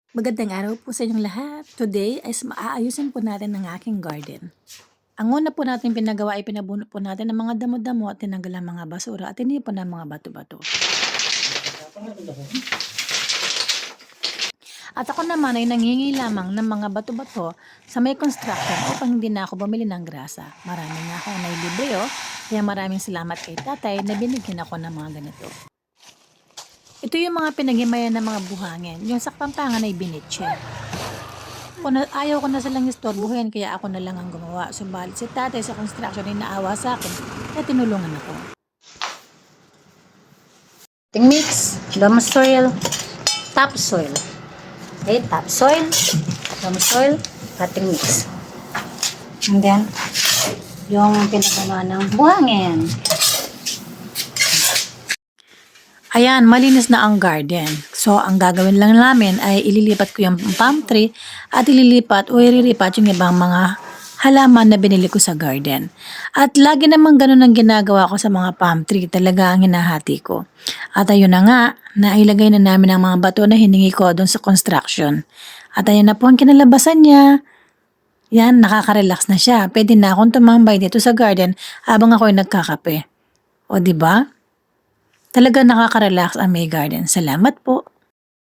Magandang araw po sa inyong lahat. Today ay aayusin po natin ang aking garden. Ang una po natin pinagawa ay pinabuno po natin ng mga damo-damo at tinanggal ang mga basura at tinipon ng mga bato-bato. At ako naman ay nangingi lamang ng mga bato-bato sa may construction upang hindi na ako bumili ng grasa. Marami na ako nailibre kaya maraming salamat kay tatay na binigyan ako ng mga ganito. Ito yung mga pinaghimayan ng mga buhangin. Yung sa Kapampangan ay binitse. Ayaw ko na silang istorbohin kaya ako na lang ang gumawa. Subalit si tatay sa construction ay naawa sa akin kaya tinulungan ako. Mix, loam soil, topsoil. Okay, topsoil, loam soil, potting mix. And then, yung pinagawa ng buhangin. Ayan, malinis na ang garden. So, ang gagawin lang namin ay ililipat ko yung palm tree at ililipat o iriripat yung ibang mga halaman na binili ko sa garden. At lagi naman ganun ang ginagawa ko sa mga palm tree. Talaga ang hinahati ko. At ayun na nga, nailagay na namin ang mga bato na hiningi ko doon sa construction. At ayun na po ang kinalabasan niya. Yan, nakaka-relax na siya. Pwede na akong tumambay dito sa garden habang ako'y nagkakape. O, di ba? Talaga nakaka-relax ang May Garden. Salamat po.